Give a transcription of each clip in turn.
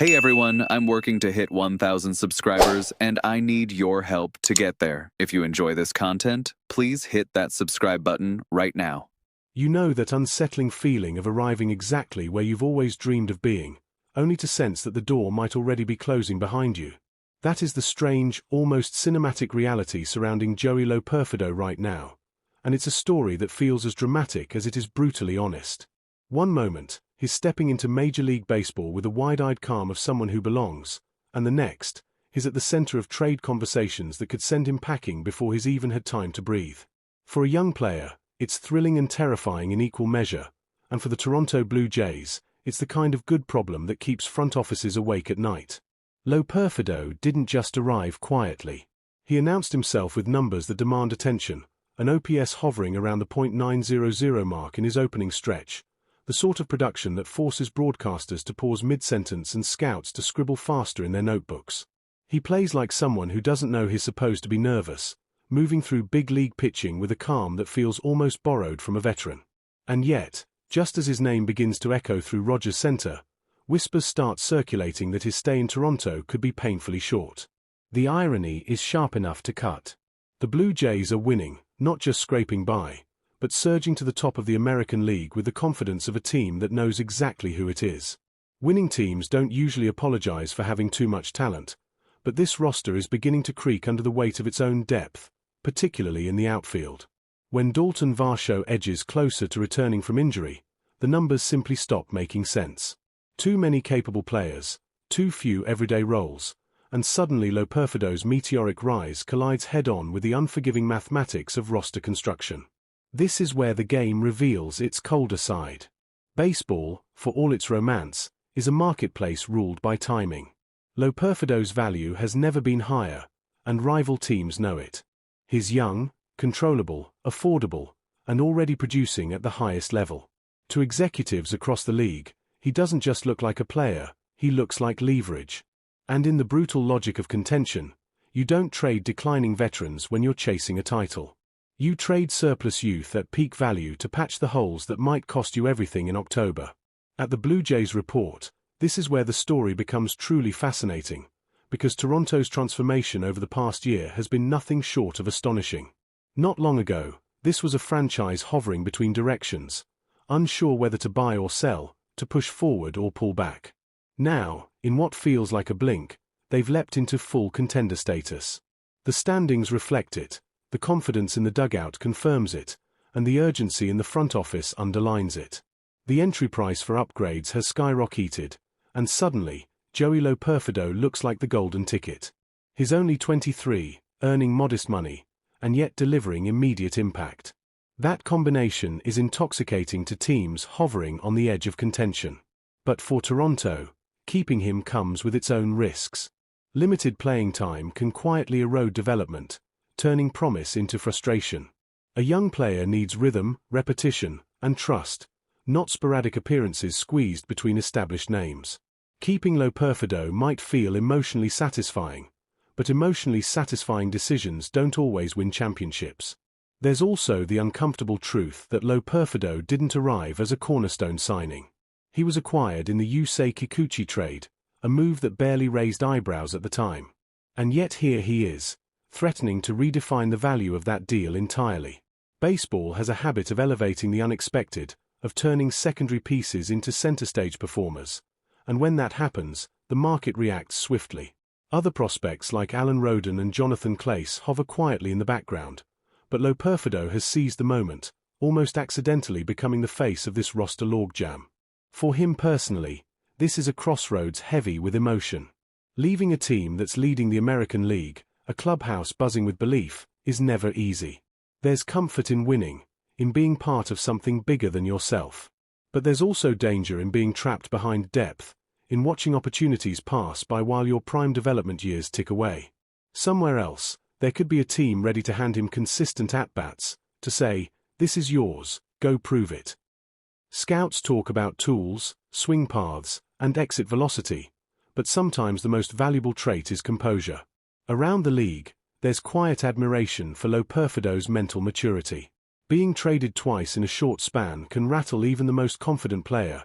Hey everyone, I'm working to hit 1,000 subscribers and I need your help to get there. If you enjoy this content, please hit that subscribe button right now. You know that unsettling feeling of arriving exactly where you've always dreamed of being, only to sense that the door might already be closing behind you. That is the strange, almost cinematic reality surrounding Joey Loperfido right now, and it's a story that feels as dramatic as it is brutally honest. One moment, he's stepping into Major League Baseball with the wide-eyed calm of someone who belongs, and the next, he's at the center of trade conversations that could send him packing before he's even had time to breathe. For a young player, it's thrilling and terrifying in equal measure, and for the Toronto Blue Jays, it's the kind of good problem that keeps front offices awake at night. Loperfido didn't just arrive quietly. He announced himself with numbers that demand attention, an OPS hovering around the .900 mark in his opening stretch, the sort of production that forces broadcasters to pause mid-sentence and scouts to scribble faster in their notebooks. He plays like someone who doesn't know he's supposed to be nervous, moving through big-league pitching with a calm that feels almost borrowed from a veteran. And yet, just as his name begins to echo through Rogers Center, whispers start circulating that his stay in Toronto could be painfully short. The irony is sharp enough to cut. The Blue Jays are winning, not just scraping by, but surging to the top of the American League with the confidence of a team that knows exactly who it is. Winning teams don't usually apologize for having too much talent, but this roster is beginning to creak under the weight of its own depth, particularly in the outfield. When Dalton Varsho edges closer to returning from injury, the numbers simply stop making sense. Too many capable players, too few everyday roles, and suddenly Loperfido's meteoric rise collides head-on with the unforgiving mathematics of roster construction. This is where the game reveals its colder side. Baseball, for all its romance, is a marketplace ruled by timing. Loperfido's value has never been higher, and rival teams know it. He's young, controllable, affordable, and already producing at the highest level. To executives across the league, he doesn't just look like a player, he looks like leverage. And in the brutal logic of contention, you don't trade declining veterans when you're chasing a title. You trade surplus youth at peak value to patch the holes that might cost you everything in October. At the Blue Jays report, this is where the story becomes truly fascinating, because Toronto's transformation over the past year has been nothing short of astonishing. Not long ago, this was a franchise hovering between directions, unsure whether to buy or sell, to push forward or pull back. Now, in what feels like a blink, they've leapt into full contender status. The standings reflect it. The confidence in the dugout confirms it, and the urgency in the front office underlines it. The entry price for upgrades has skyrocketed, and suddenly, Joey Loperfido looks like the golden ticket. He's only 23, earning modest money, and yet delivering immediate impact. That combination is intoxicating to teams hovering on the edge of contention. But for Toronto, keeping him comes with its own risks. Limited playing time can quietly erode development, turning promise into frustration. A young player needs rhythm, repetition, and trust, not sporadic appearances squeezed between established names. Keeping Loperfido might feel emotionally satisfying, but emotionally satisfying decisions don't always win championships. There's also the uncomfortable truth that Loperfido didn't arrive as a cornerstone signing. He was acquired in the Yusei Kikuchi trade, a move that barely raised eyebrows at the time. And yet here he is, threatening to redefine the value of that deal entirely. Baseball has a habit of elevating the unexpected, of turning secondary pieces into center-stage performers, and when that happens, the market reacts swiftly. Other prospects like Alan Rodin and Jonathan Clace hover quietly in the background, but Loperfido has seized the moment, almost accidentally becoming the face of this roster logjam. For him personally, this is a crossroads heavy with emotion. Leaving a team that's leading the American League, a clubhouse buzzing with belief, is never easy. There's comfort in winning, in being part of something bigger than yourself. But there's also danger in being trapped behind depth, in watching opportunities pass by while your prime development years tick away. Somewhere else, there could be a team ready to hand him consistent at-bats, to say, "This is yours, go prove it." Scouts talk about tools, swing paths, and exit velocity, but sometimes the most valuable trait is composure. Around the league, there's quiet admiration for Loperfido's mental maturity. Being traded twice in a short span can rattle even the most confident player,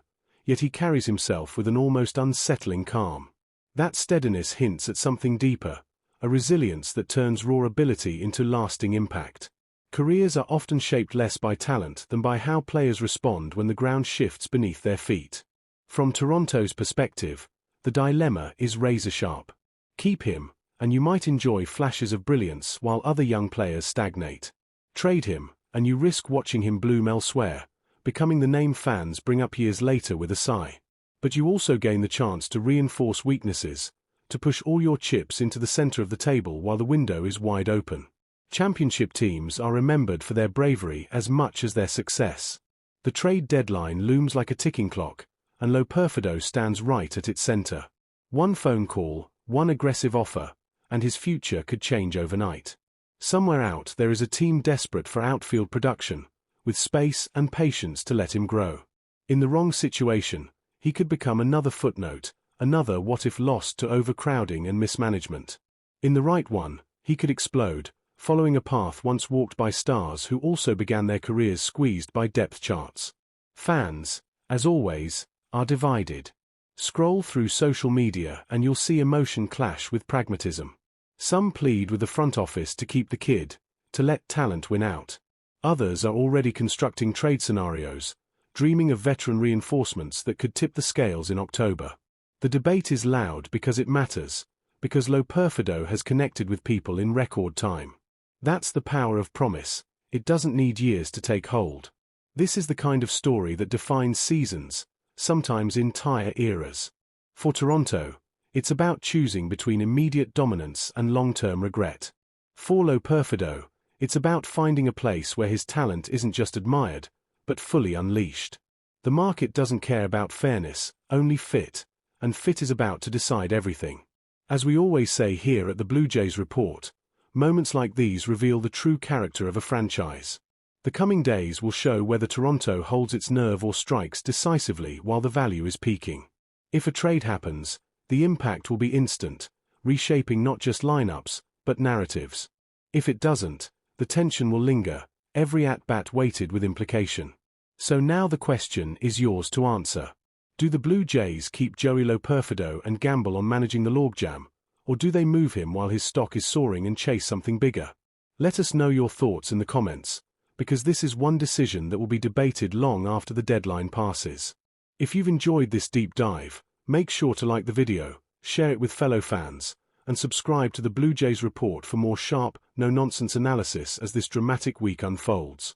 yet he carries himself with an almost unsettling calm. That steadiness hints at something deeper, a resilience that turns raw ability into lasting impact. Careers are often shaped less by talent than by how players respond when the ground shifts beneath their feet. From Toronto's perspective, the dilemma is razor-sharp. Keep him, and you might enjoy flashes of brilliance while other young players stagnate. Trade him, and you risk watching him bloom elsewhere, becoming the name fans bring up years later with a sigh. But you also gain the chance to reinforce weaknesses, to push all your chips into the center of the table while the window is wide open. Championship teams are remembered for their bravery as much as their success. The trade deadline looms like a ticking clock, and Loperfido stands right at its center. One phone call, one aggressive offer, and his future could change overnight. Somewhere out there is a team desperate for outfield production, with space and patience to let him grow. In the wrong situation, he could become another footnote, another what if lost to overcrowding and mismanagement. In the right one, he could explode, following a path once walked by stars who also began their careers squeezed by depth charts. Fans, as always, are divided. Scroll through social media and you'll see emotion clash with pragmatism. Some plead with the front office to keep the kid, to let talent win out. Others are already constructing trade scenarios, dreaming of veteran reinforcements that could tip the scales in October. The debate is loud because it matters, because Loperfido has connected with people in record time. That's the power of promise. It doesn't need years to take hold. This is the kind of story that defines seasons, sometimes entire eras. For Toronto, it's about choosing between immediate dominance and long-term regret. For Loperfido, it's about finding a place where his talent isn't just admired, but fully unleashed. The market doesn't care about fairness, only fit, and fit is about to decide everything. As we always say here at the Blue Jays Report, moments like these reveal the true character of a franchise. The coming days will show whether Toronto holds its nerve or strikes decisively while the value is peaking. If a trade happens, the impact will be instant, reshaping not just lineups, but narratives. If it doesn't, the tension will linger, every at-bat weighted with implication. So now the question is yours to answer. Do the Blue Jays keep Joey Loperfido and gamble on managing the logjam, or do they move him while his stock is soaring and chase something bigger? Let us know your thoughts in the comments, because this is one decision that will be debated long after the deadline passes. If you've enjoyed this deep dive, make sure to like the video, share it with fellow fans, and subscribe to the Blue Jays Report for more sharp, no-nonsense analysis as this dramatic week unfolds.